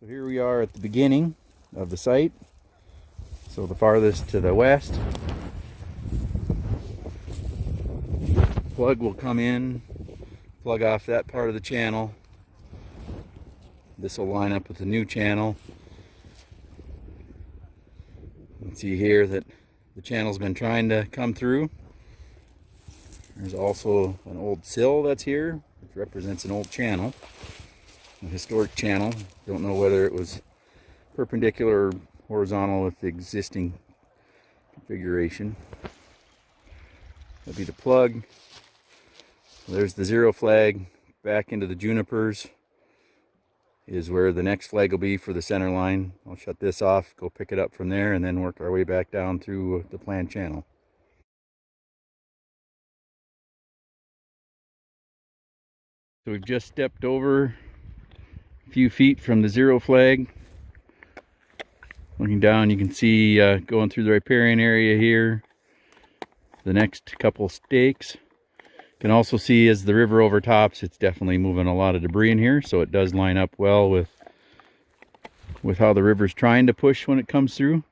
So here we are at the beginning of the site. So the farthest to the west. Plug will come in, plug off that part of the channel. This will line up with the new channel. You can see here that the channel's been trying to come through. There's also an old sill that's here, which represents an old channel, a historic channel. Don't know whether it was perpendicular or horizontal with the existing configuration. That'll be the plug. There's the zero flag. Back into the junipers is where the next flag will be for the center line. I'll shut this off, go pick it up from there, and then work our way back down through the planned channel. So we've just stepped over a few feet from the zero flag. Looking down, you can see going through the riparian area here, the next couple stakes. You can also see as the river overtops, it's definitely moving a lot of debris in here, so it does line up well with how the river's trying to push when it comes through,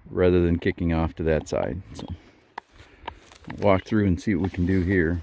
rather than kicking off to that side. So walk through and see what we can do here.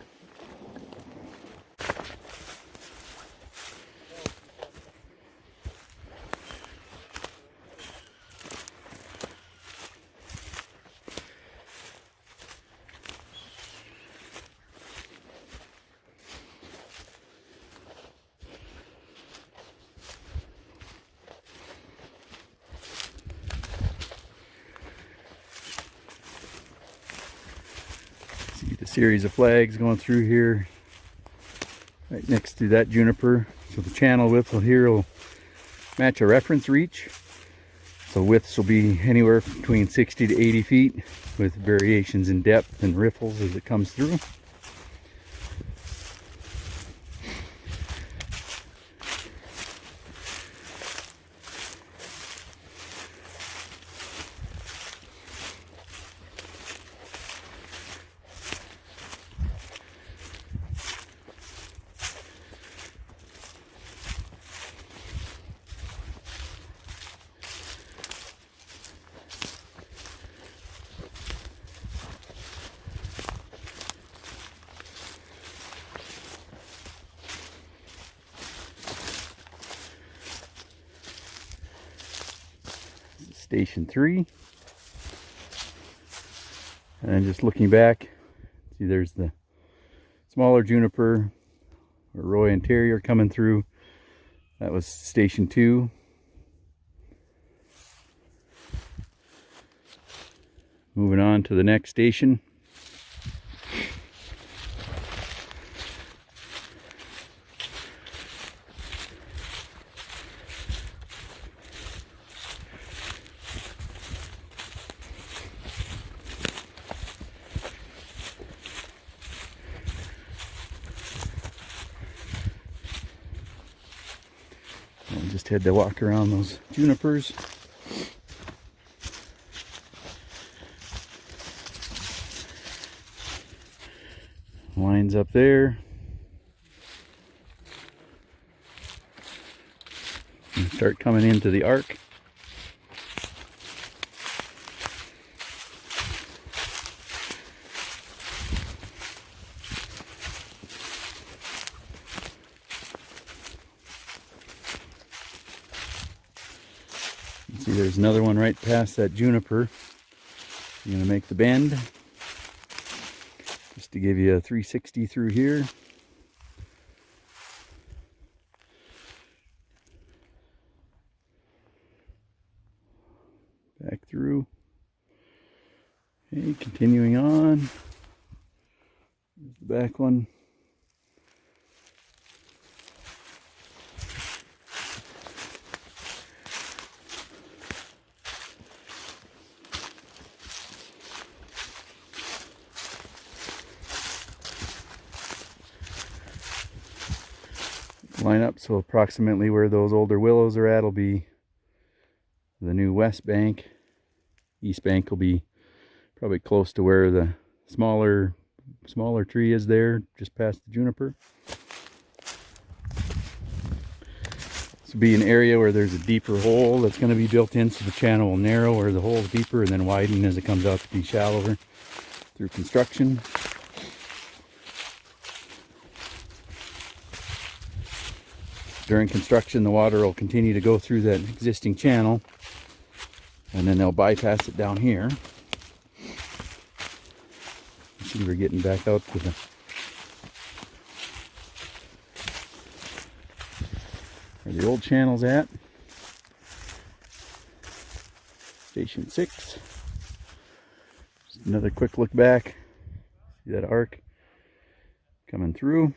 See the series of flags going through here, right next to that juniper. So the channel width here will match a reference reach. So widths will be anywhere between 60 to 80 feet with variations in depth and riffles as it comes through. Station 3, and then just looking back, see there's the smaller juniper or Roy interior coming through. That was Station 2. Moving on to the next station. Just had to walk around those junipers. Lines up there. And start coming into the arc. See, there's another one right past that juniper. I'm going to make the bend just to give you a 360 through here. Back through. Okay, continuing on. There's the back one. Line up, so approximately where those older willows are at will be the new west bank. East bank will be probably close to where the smaller tree is there, just past the juniper. This will be an area where there's a deeper hole that's going to be built in, so the channel will narrow where the hole is deeper and then widen as it comes out to be shallower through construction. During construction, the water will continue to go through that existing channel, and then they'll bypass it down here. See, we're getting back out to where the old channel's at. Station 6. Just another quick look back. See that arc coming through.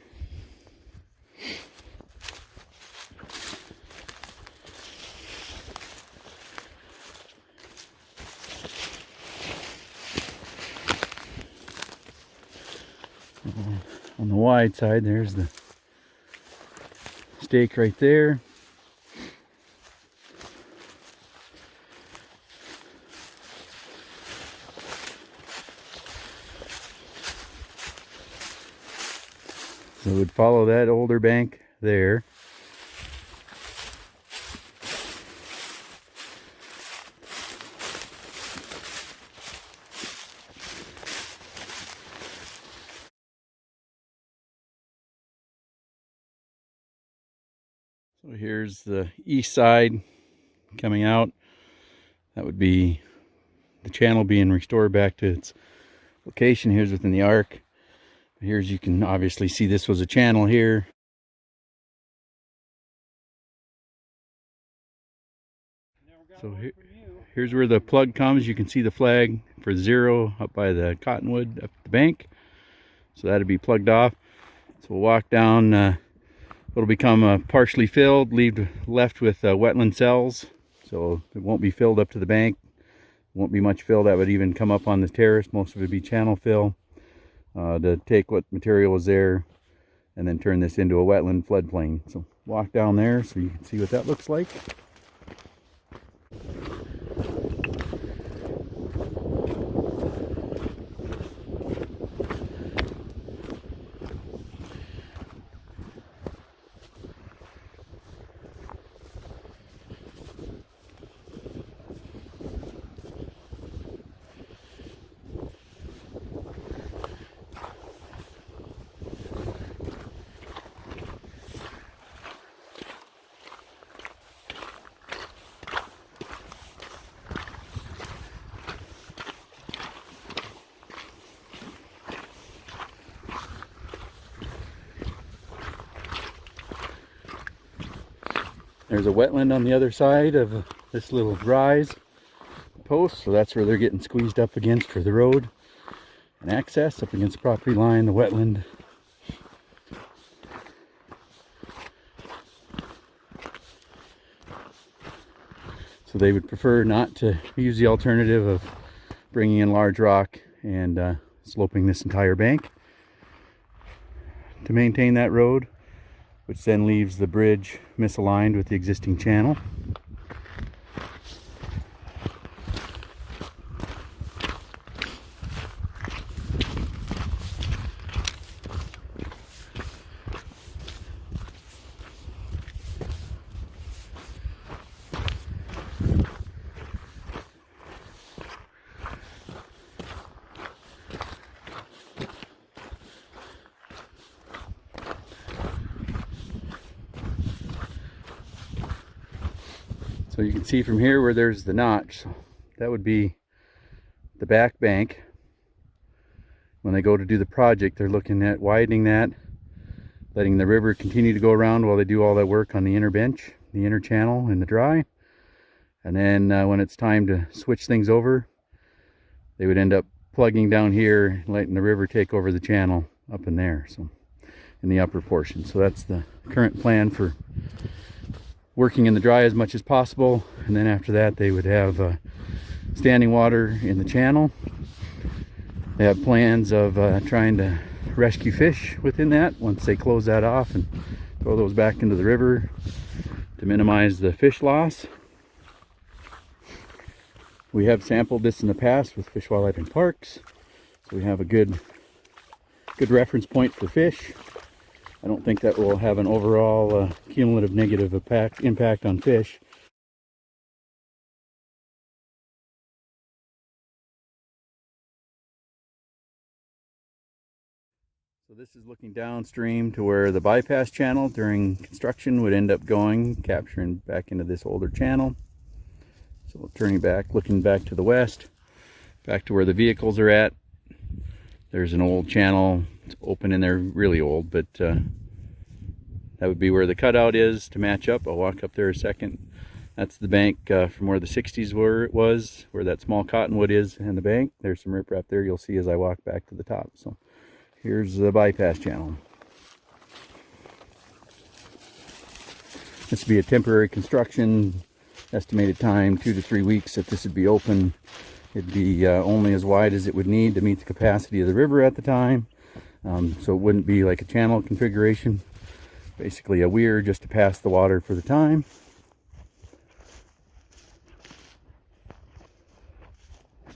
On the wide side, there's the stake right there. So it would follow that older bank there. So here's the east side coming out. That would be the channel being restored back to its location. Here's within the arc. Here's, you can obviously see this was a channel here. So here's where the plug comes. You can see the flag for 0 up by the cottonwood up the bank. So that'd be plugged off. So we'll walk down. It'll become partially filled, left with wetland cells. So it won't be filled up to the bank. Won't be much fill that would even come up on the terrace. Most of it would be channel fill to take what material was there and then turn this into a wetland floodplain. So walk down there so you can see what that looks like. There's a wetland on the other side of this little rise post, so that's where they're getting squeezed up against for the road and access up against the property line, the wetland. So they would prefer not to use the alternative of bringing in large rock and sloping this entire bank to maintain that road, which then leaves the bridge misaligned with the existing channel. So you can see from here where there's the notch, so that would be the back bank. When they go to do the project, they're looking at widening that, letting the river continue to go around while they do all that work on the inner bench, the inner channel in the dry. And then when it's time to switch things over, they would end up plugging down here, letting the river take over the channel up in there, so in the upper portion. So that's the current plan for working in the dry as much as possible, and then after that they would have standing water in the channel. They have plans of trying to rescue fish within that once they close that off and throw those back into the river to minimize the fish loss. We have sampled this in the past with Fish, Wildlife, and Parks, so we have a good reference point for fish. I don't think that will have an overall cumulative negative impact on fish. So this is looking downstream to where the bypass channel during construction would end up going, capturing back into this older channel. So turning back, looking back to the west, back to where the vehicles are at. There's an old channel. It's open in there, really old, but that would be where the cutout is to match up. I'll walk up there a second. That's the bank from where the 60s was, where that small cottonwood is and the bank. There's some riprap there you'll see as I walk back to the top. So here's the bypass channel. This would be a temporary construction. Estimated time 2 to 3 weeks that this would be open. It'd be only as wide as it would need to meet the capacity of the river at the time. So it wouldn't be like a channel configuration. Basically a weir just to pass the water for the time.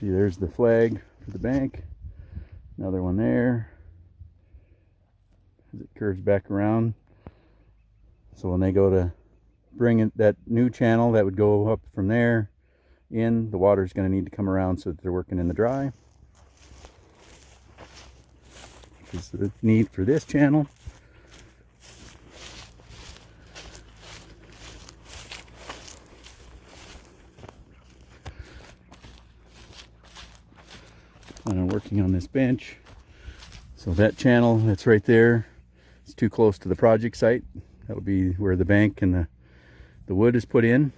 See, there's the flag for the bank. Another one there. As it curves back around. So when they go to bring in that new channel that would go up from there in, the water is going to need to come around so that they're working in the dry. Which is the need for this channel. And I'm working on this bench. So that channel that's right there, it's too close to the project site. That'll be where the bank and the wood is put in.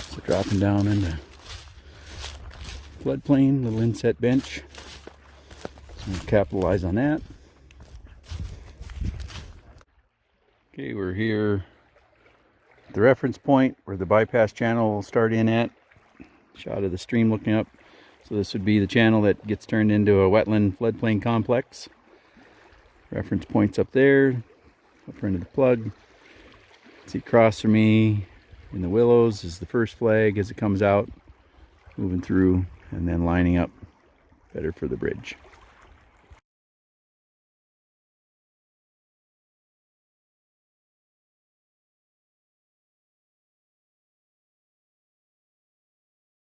So dropping down into floodplain, little inset bench. So we'll capitalize on that. Okay, we're here at the reference point where the bypass channel will start in at. Shot of the stream looking up. So this would be the channel that gets turned into a wetland floodplain complex. Reference points up there, up into the plug. See across from me in the willows is the first flag as it comes out, moving through and then lining up better for the bridge.